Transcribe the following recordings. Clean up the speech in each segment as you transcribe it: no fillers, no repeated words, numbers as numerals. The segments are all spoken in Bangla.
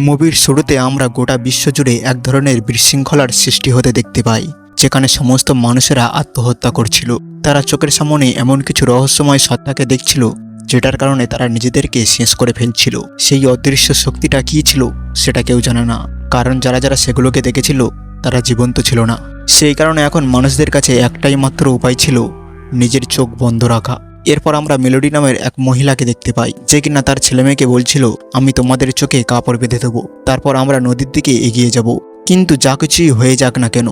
মুভির শুরুতে আমরা গোটা বিশ্বজুড়ে এক ধরনের বিশৃঙ্খলার সৃষ্টি হতে দেখতে পাই, যেখানে সমস্ত মানুষেরা আত্মহত্যা করছিল। তারা চোখের সামনে এমন কিছু রহস্যময় সত্তাকে দেখছিল, যেটার কারণে তারা নিজেদেরকে শেষ করে ফেলছিল। সেই অদৃশ্য শক্তিটা কী ছিল সেটা কেউ জানে না, কারণ যারা যারা সেগুলোকে দেখেছিল তারা জীবন্ত ছিল না। সেই কারণে এখন মানুষদের কাছে একটাই মাত্র উপায় ছিল, নিজের চোখ বন্ধ রাখা। এরপর আমরা মেলোডি নামের এক মহিলাকে দেখতে পাই, যে কিনা তার ছেলেমেয়েকে বলছিল, আমি তোমাদের চোখে কাপড় বেঁধে দেবো, তারপর আমরা নদীর দিকে এগিয়ে যাব। কিন্তু যা কিছুই হয়ে যাক না কেন,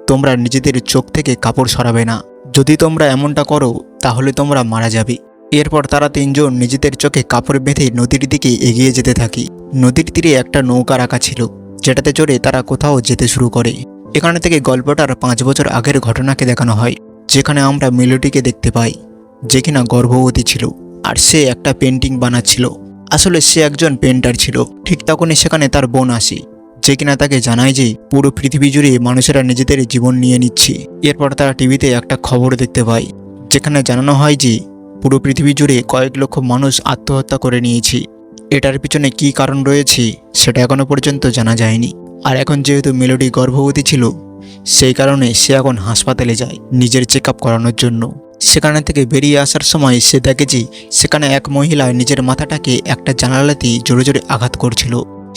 তোমরা নিজেদের চোখ থেকে কাপড় সরাবে না। যদি তোমরা এমনটা করো তাহলে তোমরা মারা যাবে। এরপর তারা তিনজন নিজেদের চোখে কাপড় বেঁধে নদীর দিকে এগিয়ে যেতে থাকে। নদীর তীরে একটা নৌকা রাখা ছিল, যেটাতে চড়ে তারা কোথাও যেতে শুরু করে। এখানে থেকে গল্পটার 5 বছর আগের ঘটনাকে দেখানো হয়, যেখানে আমরা মেলোডিকে দেখতে পাই, যে কিনা গর্ভবতী ছিল আর সে একটা পেন্টিং বানাচ্ছিল। আসলে সে একজন পেন্টার ছিল। ঠিক তখনই সেখানে তার বোন আসে, যে কিনা তাকে জানায় যে পুরো পৃথিবী জুড়ে মানুষেরা নিজেদের জীবন নিয়ে নিচ্ছে। এরপর তারা টিভিতে একটা খবর দেখতে পায়, যেখানে জানানো হয় যে পুরো পৃথিবী জুড়ে কয়েক লক্ষ মানুষ আত্মহত্যা করে নিয়েছে। এটার পিছনে কী কারণ রয়েছে সেটা এখনো পর্যন্ত জানা যায়নি। আর এখন যেহেতু মেলোডি গর্ভবতী ছিল, সেই কারণে সে এখন হাসপাতালে যায় নিজের চেক আপ করানোর জন্য। সেখানে থেকে বেরিয়ে আসার সময় সে দেখে যে সেখানে এক মহিলা নিজের মাথাটাকে একটা জানালাতেই জোরে জোরে আঘাত করছিল।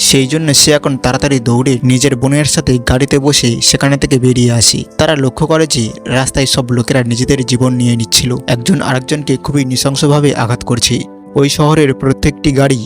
সেই জন্য সে এখন তাড়াতাড়ি দৌড়ে নিজের বোনের সাথে গাড়িতে বসে সেখানে থেকে বেরিয়ে আসে। তারা লক্ষ্য করে যে রাস্তায় সব লোকেরা নিজেদের জীবন নিয়ে নিচ্ছিল, একজন আরেকজনকে খুবই নৃশংসভাবে আঘাত করছে। ওই শহরের প্রত্যেকটি গাড়ি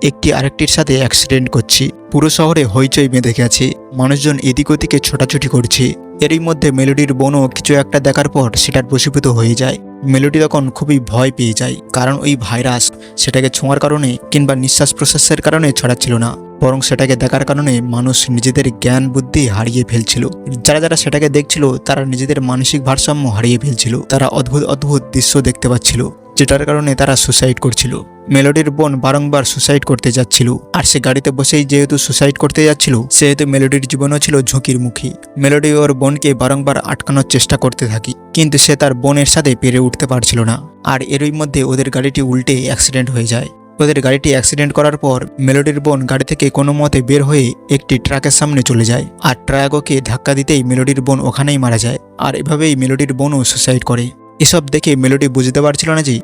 একটি আরেকটির সাথে অ্যাক্সিডেন্ট করছে। পুরো শহরে হইচই বেঁধে গেছে, মানুষজন এদিক ওদিকে ছোটাছুটি করছে। এরই মধ্যে মেলোডির বোনও কিছু একটা দেখার পর সেটার বশীভূত হয়ে যায়। মেলোডি তখন খুবই ভয় পেয়ে যায়, কারণ ওই ভাইরাস সেটাকে ছোঁয়ার কারণে কিংবা নিঃশ্বাস প্রশ্বাসের কারণে ছড়াচ্ছিল না, বরং সেটাকে দেখার কারণে মানুষ নিজেদের জ্ঞান বুদ্ধি হারিয়ে ফেলছিল। যারা যারা সেটাকে দেখছিল তারা নিজেদের মানসিক ভারসাম্য হারিয়ে ফেলছিল। তারা অদ্ভুত অদ্ভুত দৃশ্য দেখতে পাচ্ছিল, যেটার কারণে তারা সুসাইড করছিল। মেলোডির বোন বারংবার সুসাইড করতে যাচ্ছিল, আর সে গাড়িতে বসেই যেহেতু সুসাইড করতে যাচ্ছিল, সেহেতু মেলোডির জীবনও ছিল ঝুঁকির মুখে। মেলোডি ওর বোনকে বারংবার আটকানোর চেষ্টা করতে থাকে, কিন্তু সে তার বোনের সাথে পেরে উঠতে পারছিল না। আর এরই মধ্যে ওদের গাড়িটি উল্টে অ্যাক্সিডেন্ট হয়ে যায়। ওদের গাড়িটি অ্যাক্সিডেন্ট করার পর মেলোডির বোন গাড়ি থেকে কোনো মতে বের হয়ে একটি ট্রাকের সামনে চলে যায়, আর ট্রাক ওকে ধাক্কা দিতেই মেলোডির বোন ওখানেই মারা যায়। আর এভাবেই মেলোডির বোনও সুসাইড করে। এসব দেখে মেলোডি বুঝতে পারছিল না যে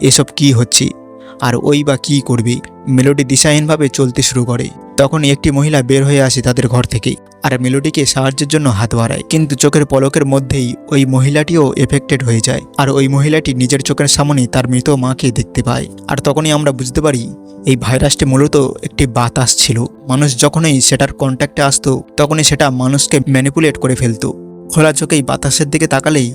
এসব কি হচ্ছে, আর ওই বা কী করবে। মেলোডি দিশাহীনভাবে চলতে শুরু করে। তখনই একটি মহিলা বের হয়ে আসে তাদের ঘর থেকে, আর মেলোডিকে সাহায্যের জন্য হাত বাড়ায়। কিন্তু চোখের পলকের মধ্যেই ওই মহিলাটিও এফেক্টেড হয়ে যায়, আর ওই মহিলাটি নিজের চোখের সামনে তার মৃত মাকে দেখতে পায়। আর তখনই আমরা বুঝতে পারি এই ভাইরাসটি মূলত একটি বাতাস ছিল। মানুষ যখনই সেটার কন্ট্যাক্টে আসতো, তখনই সেটা মানুষকে ম্যানিপুলেট করে ফেলতো। খোলা চোখেই বাতাসের দিকে তাকালেই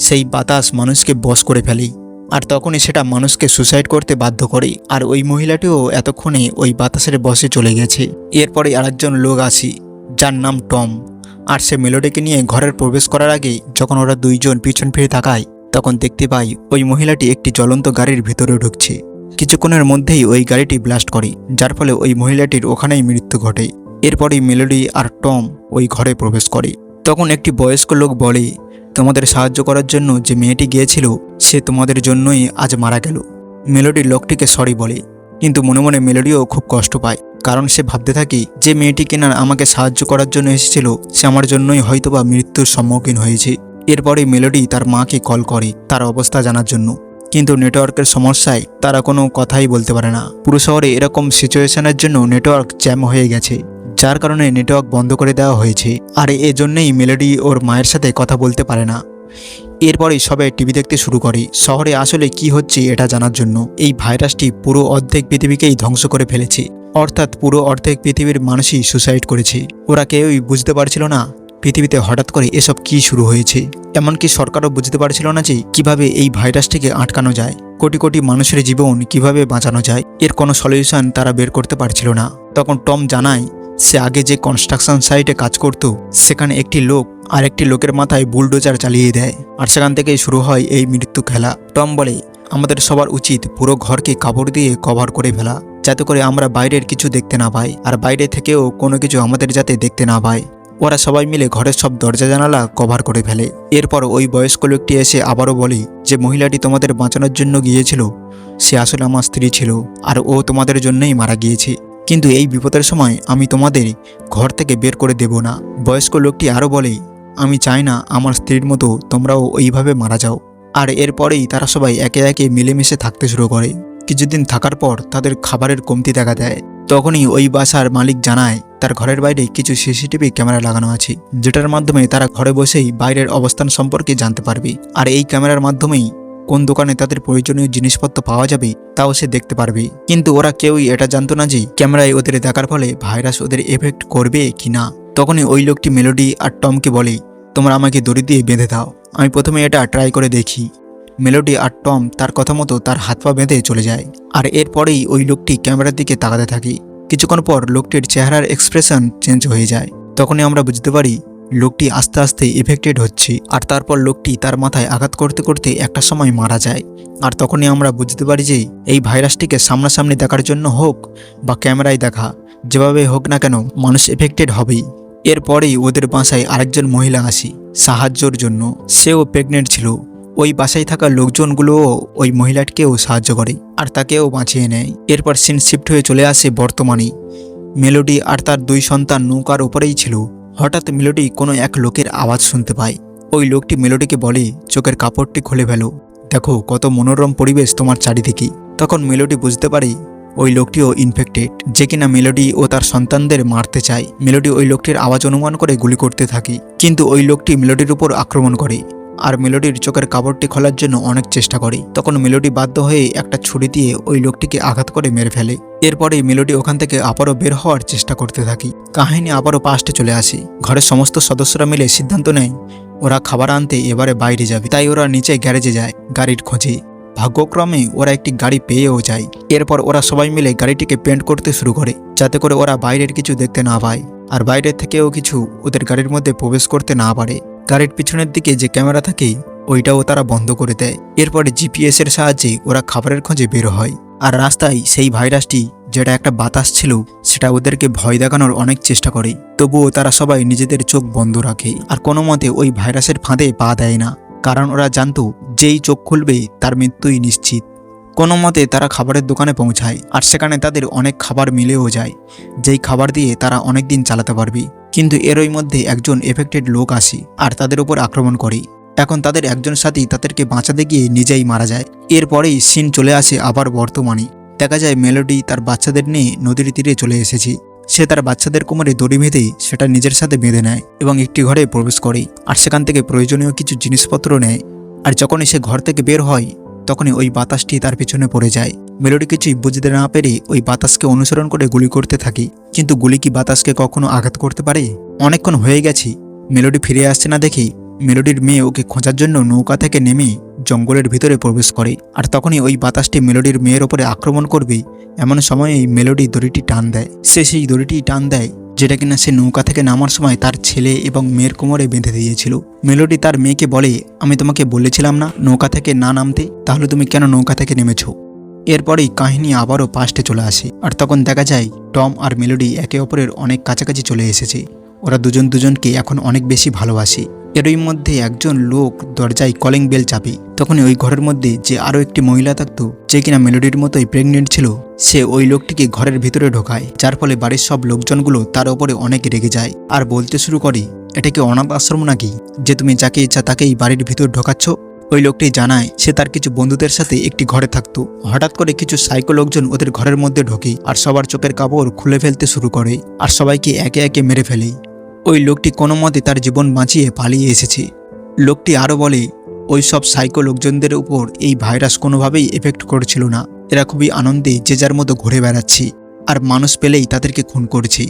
সেই বাতাস মানুষকে বশ করে ফেলে, আর তখনই সেটা মানুষকে সুসাইড করতে বাধ্য করে। আর ওই মহিলাটিও এতক্ষণে ওই বাতাসের বশে চলে গেছে। এরপরে আরেকজন লোক আসে, যার নাম টম। আর সে মেলোডিকে নিয়ে ঘরের প্রবেশ করার আগে যখন ওরা দুইজন পিছন ফিরে তাকায়, তখন দেখতে পাই ওই মহিলাটি একটি জ্বলন্ত গাড়ির ভিতরে ঢুকছে। কিছুক্ষণের মধ্যেই ওই গাড়িটি ব্লাস্ট করে, যার ফলে ওই মহিলাটির ওখানেই মৃত্যু ঘটে। এরপরেই মেলোডি আর টম ওই ঘরে প্রবেশ করে। তখন একটি বয়স্ক লোক বলে, তোমাদের সাহায্য করার জন্য যে মেয়েটি গিয়েছিল, সে তোমাদের জন্যই আজ মারা গেল। মেলোডি লোকটিকে সরি বলে, কিন্তু মনে মনে মেলোডিও খুব কষ্ট পায়, কারণ সে ভাবতে থাকে যে মেয়েটি কিনা আমাকে সাহায্য করার জন্য এসেছিল, সে আমার জন্যই হয়তোবা মৃত্যুর সম্মুখীন হয়েছে। এরপরে মেলোডি তার মাকে কল করে তার অবস্থা জানার জন্য, কিন্তু নেটওয়ার্কের সমস্যায় তারা কোনো কথাই বলতে পারে না। পুরো শহরে এরকম সিচুয়েশনের জন্য নেটওয়ার্ক জ্যাম হয়ে গেছে, যার কারণে নেটওয়ার্ক বন্ধ করে দেওয়া হয়েছে। আর এজন্যই মেলোডি ওর মায়ের সাথে কথা বলতে পারে না। এরপরেই সবাই টিভি দেখতে শুরু করে, শহরে আসলে কি হচ্ছে এটা জানার জন্য। এই ভাইরাসটি পুরো অর্ধেক পৃথিবীকেই ধ্বংস করে ফেলেছে, অর্থাৎ পুরো অর্ধেক পৃথিবীর মানুষই সুসাইড করেছে। ওরা কেউই বুঝতে পারছিল না পৃথিবীতে হঠাৎ করে এসব কি শুরু হয়েছে। এমনকি সরকারও বুঝতে পারছিল না যে কিভাবে এই ভাইরাসটিকে আটকানো যায়, কোটি কোটি মানুষের জীবন কিভাবে বাঁচানো যায়। এর কোনো সলিউশন তারা বের করতে পারছিল না। তখন টম জানায় সে আগে যে কনস্ট্রাকশন সাইটে কাজ করত, সেখানে একটি লোক আরেকটি লোকের মাথায় বুলডোজার চালিয়ে দেয়, আর সেখান থেকেই শুরু হয় এই মৃত্যু খেলা। টম বলে, আমাদের সবার উচিত পুরো ঘরকে কাপড় দিয়ে কভার করে ফেলা, যাতে করে আমরা বাইরের কিছু দেখতে না পাই, আর বাইরে থেকেও কোনো কিছু আমাদের যাতে দেখতে না পায়। ওরা সবাই মিলে ঘরের সব দরজা জানালা কভার করে ফেলে। এরপর ওই বয়স্ক লোকটি এসে আবারও বলে যে মহিলাটি তোমাদের বাঁচানোর জন্য গিয়েছিল, সে আসলে আমার স্ত্রী ছিল, আর ও তোমাদের জন্যই মারা গিয়েছে। কিন্তু এই বিপদের সময় আমি তোমাদের ঘর থেকে বের করে দেব না। বয়স্ক লোকটি আরও বলে, আমি চাই না আমার স্ত্রীর মতো তোমরাও ওইভাবে মারা যাও। আর এরপরেই তারা সবাই একে একে মিলেমিশে থাকতে শুরু করে। কিছুদিন থাকার পর তাদের খাবারের কমতি দেখা দেয়। তখনই ওই বাসার মালিক জানায় তার ঘরের বাইরে কিছু সিসিটিভি ক্যামেরা লাগানো আছে, যেটার মাধ্যমে তারা ঘরে বসেই বাইরের অবস্থান সম্পর্কে জানতে পারবে। আর এই ক্যামেরার মাধ্যমেই কোন দোকানে তাদের প্রয়োজনীয় জিনিসপত্র পাওয়া যাবে তাও সে দেখতে পারবে। কিন্তু ওরা কেউই এটা জানতো না যে ক্যামেরায় ওদের দেখার ফলে ভাইরাস ওদের এফেক্ট করবে কি না। তখনই ওই লোকটি মেলোডি আর টমকে বলে, তোমরা আমাকে দড়ি দিয়ে বেঁধে দাও, আমি প্রথমে এটা ট্রাই করে দেখি। মেলোডি আর টম তার কথা মতো তার হাত পা বেঁধে চলে যায়। আর এরপরেই ওই লোকটি ক্যামেরার দিকে তাকাতে থাকে। কিছুক্ষণ পর লোকটির চেহারার এক্সপ্রেশন চেঞ্জ হয়ে যায়। তখনই আমরা বুঝতে পারি লোকটি আস্তে আস্তে এফেক্টেড হচ্ছে। আর তারপর লোকটি তার মাথায় আঘাত করতে করতে একটা সময় মারা যায়। আর তখনই আমরা বুঝতে পারি যে এই ভাইরাসটিকে সামনাসামনি দেখার জন্য হোক বা ক্যামেরায় দেখা, যেভাবে হোক না কেন মানুষ এফেক্টেড হবেই। এরপরেই ওদের বাসায় আরেকজন মহিলা আসি সাহায্যর জন্য। সেও প্রেগনেন্ট ছিল। ওই বাসায় থাকা লোকজনগুলোও ওই মহিলাটিকেও সাহায্য করে আর তাকেও বাঁচিয়ে নেয়। এরপর সিন শিফট হয়ে চলে আসে বর্তমানে। মেলোডি আর তার 2 সন্তান নৌকার ওপরেই ছিল। হঠাৎ মেলোডি কোনো এক লোকের আওয়াজ শুনতে পায়। ওই লোকটি মেলোডিকে বলে, চোখের কাপড়টি খুলে ফেলো, দেখো কত মনোরম পরিবেশ তোমার চারিদিকে। তখন মেলোডি বুঝতে পারে ওই লোকটিও ইনফেক্টেড, যে কিনা মেলোডি ও তার সন্তানদের মারতে চায়। মেলোডি ওই লোকটির আওয়াজ অনুমান করে গুলি করতে থাকে, কিন্তু ওই লোকটি মেলোডির উপর আক্রমণ করে আর মেলোডির চোখের কাপড়টি খোলার জন্য অনেক চেষ্টা করে। তখন মেলোডি বাধ্য হয়ে একটা ছুরি দিয়ে ওই লোকটিকে আঘাত করে মেরে ফেলে। এরপরে মেলোডি ওখান থেকে আবারও বের হওয়ার চেষ্টা করতে থাকে। কাহিনী আবারও পাস্টে চলে আসে। ঘরের সমস্ত সদস্যরা মিলে সিদ্ধান্ত নেয় ওরা খাবার আনতে এবারে বাইরে যাবে। তাই ওরা নিচে গ্যারেজে যায় গাড়ির খোঁজে। ভাগ্যক্রমে ওরা একটি গাড়ি পেয়েও যায়। এরপর ওরা সবাই মিলে গাড়িটিকে পেন্ট করতে শুরু করে, যাতে করে ওরা বাইরের কিছু দেখতে না পায় আর বাইরের থেকেও কিছু ওদের গাড়ির মধ্যে প্রবেশ করতে না পারে। গাড়ির পিছনের দিকে যে ক্যামেরা থাকে ওইটাও তারা বন্ধ করে দেয়। এরপরে জিপিএস এর সাহায্যে ওরা খাবারের খোঁজে বের হয়। আর রাস্তায় সেই ভাইরাসটি, যেটা একটা বাতাস ছিল, সেটা ওদেরকে ভয় দেখানোর অনেক চেষ্টা করে। তবুও তারা সবাই নিজেদের চোখ বন্ধ রাখে আর কোনো মতে ওই ভাইরাসের ফাঁদে পা দেয় না, কারণ ওরা জানতো যেই চোখ খুলবে তার মৃত্যুই নিশ্চিত। কোনো মতে তারা খাবারের দোকানে পৌঁছায় আর সেখানে তাদের অনেক খাবার মিলেও যায়, যেই খাবার দিয়ে তারা অনেক দিন চালাতে পারবে। কিন্তু এরই মধ্যে একজন এফেক্টেড লোক আসে আর তাদের উপর আক্রমণ করে। এখন তাদের একজন সাথী তাদেরকে বাঁচাতে গিয়ে নিজেই মারা যায়। এরপরেই সিন চলে আসে আবার বর্তমানে। দেখা যায় মেলোডি তার বাচ্চাদের নিয়ে নদীর তীরে চলে এসেছে। সে তার বাচ্চাদের কোমরে দড়ি বেঁধে সেটা নিজের সাথে বেঁধে নেয় এবং একটি ঘরে প্রবেশ করে আর সেখান থেকে প্রয়োজনীয় কিছু জিনিসপত্র নেয়। আর যখনই সে ঘর থেকে বের হয় তখনই ওই বাতাসটি তার পিছনে পড়ে যায়। মেলোডি কিছুই বুঝতে না পেরে ওই বাতাসকে অনুসরণ করে গুলি করতে থাকে, কিন্তু গুলি কি বাতাসকে কখনো আঘাত করতে পারে? অনেকক্ষণ হয়ে গেছে, মেলোডি ফিরে আসছে না দেখে মেলোডির মেয়ে ওকে খোঁজার জন্য নৌকা থেকে নেমে জঙ্গলের ভিতরে প্রবেশ করে। আর তখনই ওই বাতাসটি মেলোডির মেয়ের ওপরে আক্রমণ করবে, এমন সময়েই মেলোডি দড়িটি টান দেয়। সে সেই দড়িটি টান দেয় যেটা কিনা সে নৌকা থেকে নামার সময় তার ছেলে এবং মেয়ের কোমরে বেঁধে দিয়েছিল। মেলোডি তার মেয়েকে বলে, আমি তোমাকে বলেছিলাম না নৌকা থেকে না নামতে, তাহলে তুমি কেন নৌকা থেকে নেমেছো? এরপরেই কাহিনী আবারও পাস্টে চলে আসে আর তখন দেখা যায় টম আর মেলোডি একে অপরের অনেক কাছাকাছি চলে এসেছে। ওরা দুজন দুজনকে এখন অনেক বেশি ভালোবাসে। এরই মধ্যে একজন লোক দরজায় কলিং বেল চাপে। তখনই ওই ঘরের মধ্যে যে আরও একটি মহিলা থাকতো, যে কিনা মেলোডির মতোই প্রেগনেন্ট ছিল, সে ওই লোকটিকে ঘরের ভিতরে ঢোকায়, যার ফলে বাড়ির সব লোকজনগুলো তার ওপরে অনেক রেগে যায় আর বলতে শুরু করে, এটা কি অনাথ আশ্রম নাকি যে তুমি যাকে ইচ্ছা তাকেই বাড়ির ভিতর ঢোকাচ্ছ? ওই লোকটি জানায় সে তার কিছু বন্ধুদের সাথে একটি ঘরে থাকতো। হঠাৎ করে কিছু সাইকো লোকজন ওদের ঘরের মধ্যে ঢোকে আর সবার চোখের কাপড় খুলে ফেলতে শুরু করে আর সবাইকে একে একে মেরে ফেলে। ওই লোকটি কোনো মতে তার জীবন বাঁচিয়ে পালিয়ে এসেছে। লোকটি আরও বলে, ওই সব সাইকো লোকজনদের উপর এই ভাইরাস কোনোভাবেই এফেক্ট করছিল না। এরা খুবই আনন্দে যে যার মতো ঘুরে বেড়াচ্ছে আর মানুষ পেলেই তাদেরকে খুন করছে।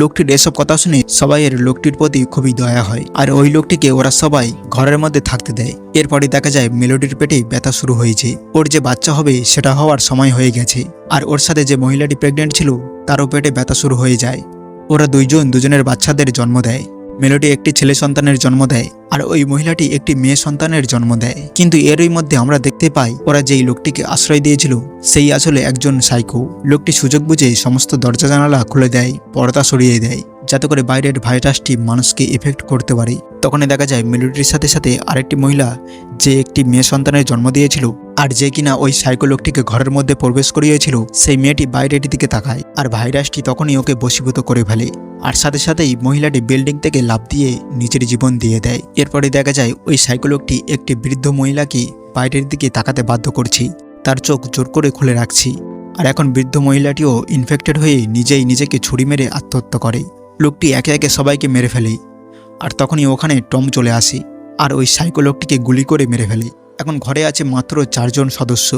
লোকটির এসব কথা শুনে সবাইয়ের লোকটির প্রতি খুবই দয়া হয় আর ওই লোকটিকে ওরা সবাই ঘরের মধ্যে থাকতে দেয়। এরপরে দেখা যায় মেলোডির পেটে ব্যথা শুরু হয়েছে। ওর যে বাচ্চা হবে সেটা হওয়ার সময় হয়ে গেছে আর ওর সাথে যে মহিলাটি প্রেগনেন্ট ছিল তারও পেটে ব্যথা শুরু হয়ে যায়। ওরা দুজনের বাচ্চাদের জন্ম দেয়। মেলোডি একটি ছেলে সন্তানের জন্ম দেয় আর ওই মহিলাটি একটি মেয়ে সন্তানের জন্ম দেয়। কিন্তু এরই মধ্যে আমরা দেখতে পাই ওরা যেই লোকটিকে আশ্রয় দিয়েছিল সেই আসলে একজন সাইকো। লোকটি সুযোগ বুঝে সমস্ত দরজা জানালা খুলে দেয়, পর্দা সরিয়ে দেয়, যাতে করে বাইরের ভাইরাসটি মানুষকে এফেক্ট করতে পারে। তখনই দেখা যায় মেলোডির সাথে সাথে আরেকটি মহিলা, যে একটি মেয়ে সন্তানের জন্ম দিয়েছিল আর যে কিনা ওই সাইকো লোকটিকে ঘরের মধ্যে প্রবেশ করিয়েছিল, সেই মেয়েটি বাইরের দিকে তাকায় আর ভাইরাসটি তখনই ওকে বশীভূত করে ফেলে। আর সাথে সাথেই মহিলাটি বিল্ডিং থেকে লাফ দিয়ে নিজের জীবন দিয়ে দেয়। এরপরে দেখা যায় ওই সাইকো লোকটি একটি বৃদ্ধ মহিলাকে বাইরের দিকে তাকাতে বাধ্য করছে, তার চোখ জোর করে খুলে রাখছি। আর এখন বৃদ্ধ মহিলাটিও ইনফেক্টেড হয়ে নিজেই নিজেকে ছুরি মেরে আত্মহত্যা করে। লোকটি একে একে সবাইকে মেরে ফেলে। আর তখনই ওখানে টম চলে আসে আর ওই সাইকো লোকটিকে গুলি করে মেরে ফেলে। এখন ঘরে আছে মাত্র 4 জন সদস্য,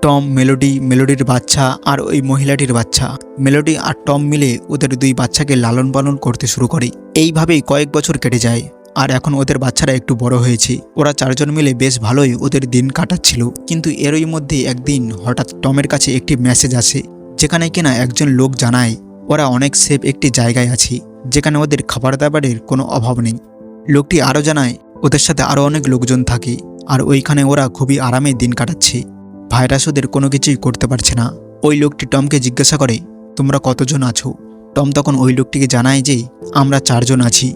টম, মেলোডি, মেলোডির বাচ্চা আর ওই মহিলাটির বাচ্চা। মেলোডি আর টম মিলে ওদের 2 বাচ্চাকে লালন পালন করতে শুরু করে। এইভাবেই কয়েক বছর কেটে যায় আর এখন ওদের বাচ্চারা একটু বড় হয়েছে। ওরা 4 জন মিলে বেশ ভালোই ওদের দিন কাটাচ্ছিল। কিন্তু এরই মধ্যে একদিন হঠাৎ টমের কাছে একটি মেসেজ আসে, যেখানে কিনা একজন লোক জানায় ওরা অনেক সেফ একটি জায়গায় আছে, যেখানে ওদের খাবার দাবারের কোনো অভাব নেই। লোকটি আরও জানায় ওদের সাথে আরও অনেক লোকজন থাকে আর ওইখানে ওরা খুবই আরামে দিন কাটাচ্ছে। ভাইরাস ওদের কোনো কিছুই করতে পারছে না। ওই লোকটি টমকে জিজ্ঞাসা করে, তোমরা কতজন আছো? টম তখন ওই লোকটিকে জানায় যে আমরা 4 জন আছি।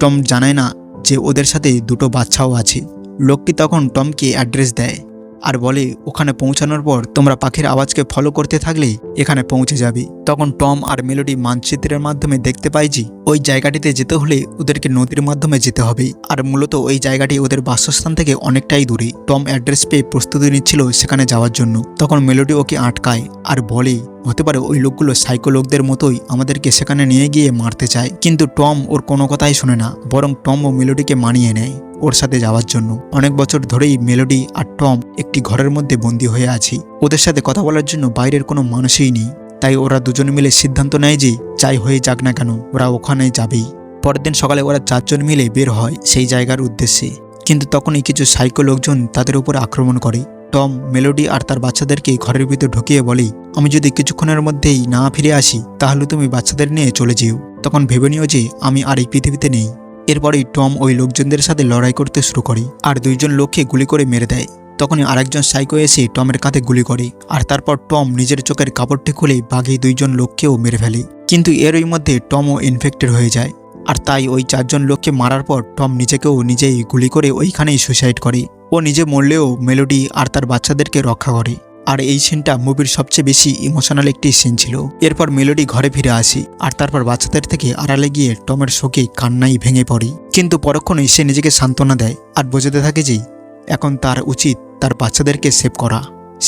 টম জানায় না যে ওদের সাথে 2টো বাচ্চাও আছে। লোকটি তখন টমকে অ্যাড্রেস দেয় আর বলে ওখানে পৌঁছানোর পর তোমরা পাখির আওয়াজকে ফলো করতে থাকলে এখানে পৌঁছে যাবে। তখন টম আর মেলোডি মানচিত্রের মাধ্যমে দেখতে পায় যে ওই জায়গাটিতে যেতে হলে ওদেরকে নদীর মাধ্যমে যেতে হবে আর মূলত ওই জায়গাটি ওদের বাসস্থান থেকে অনেকটাই দূরে। টম অ্যাড্রেস পেয়ে প্রস্তুতি নিচ্ছিল সেখানে যাওয়ার জন্য। তখন মেলোডি ওকে আটকায় আর বলে হতে পারে ওই লোকগুলো সাইকো লোকদের মতোই আমাদেরকে সেখানে নিয়ে গিয়ে মারতে চায়। কিন্তু টম ওর কোনো কথাই শোনে না, বরং টম ও মেলোডিকে মানিয়ে নেয় ওর সাথে যাওয়ার জন্য। অনেক বছর ধরেই মেলোডি আর টম একটি ঘরের মধ্যে বন্দী হয়ে আছে। ওদের সাথে কথা বলার জন্য বাইরের কোনো মানুষই নেই। তাই ওরা দুজনে মিলে সিদ্ধান্ত নেয় যে যাই হয়ে যাক না কেন ওরা ওখানে যাবেই। পরের দিন সকালে ওরা 4 জন মিলে বের হয় সেই জায়গার উদ্দেশ্যে। কিন্তু তখনই কিছু সাইকো লোকজন তাদের উপর আক্রমণ করে। টম, মেলোডি আর তার বাচ্চাদেরকে ঘরের ভিতর ঢুকিয়ে বলে, আমি যদি কিছুক্ষণের মধ্যেই না ফিরে আসি তাহলে তুমি বাচ্চাদের নিয়ে চলে যেও। তখন ভেবে নিও যে আমি আর এই পৃথিবীতে নেই। এরপরেই টম ওই লোকজনদের সাথে লড়াই করতে শুরু করে আর 2 জন লোককে গুলি করে মেরে দেয়। তখনই আরেকজন সাইকো এসে টমের কাঁধে গুলি করে আর তারপর টম নিজের চোখের কাপড়টি খুলে বাকি 2 জন লোককেও মেরে ফেলে। কিন্তু এরই মধ্যে টমও ইনফেক্টেড হয়ে যায় আর তাই ওই 4 জন লোককে মারার পর টম নিজেকেও নিজেই গুলি করে ওইখানেই সুইসাইড করে। ও নিজে মরলেও মেলোডি আর তার বাচ্চাদেরকে রক্ষা করে। আর এই সিনটা মুভির সবচেয়ে বেশি ইমোশনাল একটি সিন ছিল। এরপর মেলোডি ঘরে ফিরে আসে আর তারপর বাচ্চাদের থেকে আড়ালে গিয়ে টমের শোকে কান্নাই ভেঙে পড়ে। কিন্তু পরক্ষণেই সে নিজেকে সান্ত্বনা দেয় আর বোঝাতে থাকে যে এখন তার উচিত তার বাচ্চাদেরকে সেভ করা।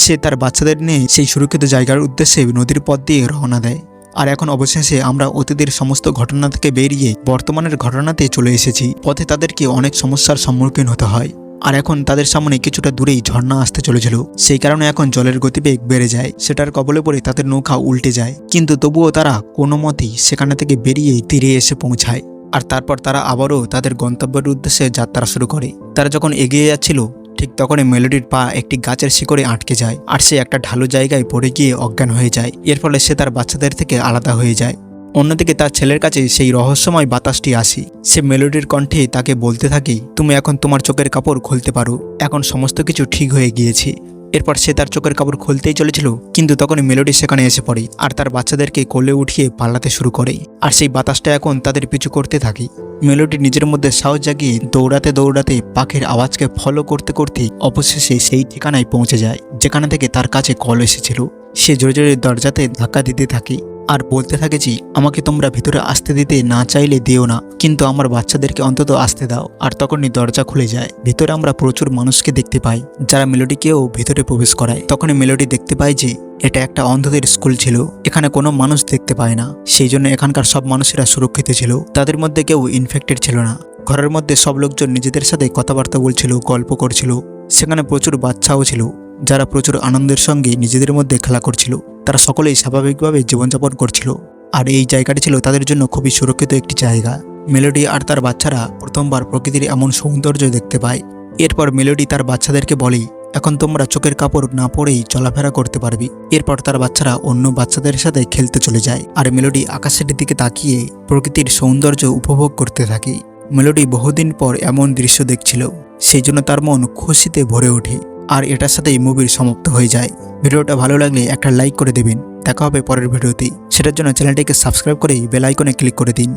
সে তার বাচ্চাদের নিয়ে সেই সুরক্ষিত জায়গার উদ্দেশ্যে নদীর পথ দিয়ে রওনা দেয়। আর এখন অবশেষে আমরা অতীতের সমস্ত ঘটনা থেকে বেরিয়ে বর্তমানের ঘটনাতে চলে এসেছি। পথে তাদেরকে অনেক সমস্যার সম্মুখীন হতে হয় আর এখন তাদের সামনে কিছুটা দূরেই ঝর্ণা আসতে চলেছিল। সেই কারণে এখন জলের গতিবেগ বেড়ে যায়। সেটার কবলে পড়ে তাদের নৌকা উল্টে যায়। কিন্তু তবুও তারা কোনো মতেই সেখানে থেকে বেরিয়ে তীরে এসে পৌঁছায় আর তারপর তারা আবারও তাদের গন্তব্যের উদ্দেশ্যে যাত্রা শুরু করে। তারা যখন এগিয়ে যাচ্ছিল ঠিক তখনই মেলোডির পা একটি গাছের শিকড়ে আটকে যায় আর সে একটা ঢালু জায়গায় পড়ে গিয়ে অজ্ঞান হয়ে যায়। এর ফলে সে তার বাচ্চাদের থেকে আলাদা হয়ে যায়। অন্যদিকে তার ছেলের কাছে সেই রহস্যময় বাতাসটি আসে। সে মেলোডির কণ্ঠে তাকে বলতে থাকে, তুমি এখন তোমার চোখের কাপড় খুলতে পারো, এখন সমস্ত কিছু ঠিক হয়ে গিয়েছে। এরপর সে তার চোখের কাপড় খুলতেই চলেছিল, কিন্তু তখনই মেলোডি সেখানে এসে পড়ে আর তার বাচ্চাদেরকে কোলে উঠিয়ে পালাতে শুরু করে। আর সেই বাতাসটা এখন তাদের পিছু করতে থাকে। মেলোডি নিজের মধ্যে সাহস জাগিয়ে দৌড়াতে দৌড়াতে পাখির আওয়াজকে ফলো করতে করতে অবশেষে সেই ঠিকানায় পৌঁছে যায় যেখানে থেকে তার কাছে কল এসেছিল। সে জোরে জোরে দরজাতে ধাক্কা দিতে থাকে আর বলতে থাকে যে আমাকে তোমরা ভিতরে আসতে দিতে না চাইলে দিও না, কিন্তু আমার বাচ্চাদেরকে অন্তত আসতে দাও। আর তখনই দরজা খুলে যায়। ভিতরে আমরা প্রচুর মানুষকে দেখতে পাই যারা মেলোডিকেও ভিতরে প্রবেশ করায়। তখনই মেলোডি দেখতে পায় যে এটা একটা অন্ধদের স্কুল ছিল। এখানে কোনো মানুষ দেখতে পায় না, সেই জন্য এখানকার সব মানুষেরা সুরক্ষিত ছিল। তাদের মধ্যে কেউ ইনফেক্টেড ছিল না। ঘরের মধ্যে সব লোকজন নিজেদের সাথে কথাবার্তা বলছিল, গল্প করছিল। সেখানে প্রচুর বাচ্চাও ছিল যারা প্রচুর আনন্দের সঙ্গে নিজেদের মধ্যে খেলা করছিল। তারা সকলেই স্বাভাবিকভাবে জীবনযাপন করছিল আর এই জায়গাটি ছিল তাদের জন্য খুবই সুরক্ষিত একটি জায়গা। মেলোডি আর তার বাচ্চারা প্রথমবার প্রকৃতির এমন সৌন্দর্য দেখতে পায়। এরপর মেলোডি তার বাচ্চাদেরকে বলে, এখন তোমরা চোখের কাপড় না পরেই চলাফেরা করতে পারবি। এরপর তার বাচ্চারা অন্য বাচ্চাদের সাথে খেলতে চলে যায় আর মেলোডি আকাশের দিকে তাকিয়ে প্রকৃতির সৌন্দর্য উপভোগ করতে থাকে। মেলোডি বহুদিন পর এমন দৃশ্য দেখছিল, সেই জন্য তার মন খুশিতে ভরে ওঠে। আর এটার সাথেই মুভির সমাপ্ত হয়ে যায়। ভিডিওটা ভালো লাগলে একটা লাইক করে দেবেন। দেখা হবে পরের ভিডিওতেই। সেটার জন্য চ্যানেলটিকে সাবস্ক্রাইব করে বেল আইকনে ক্লিক করে দিন।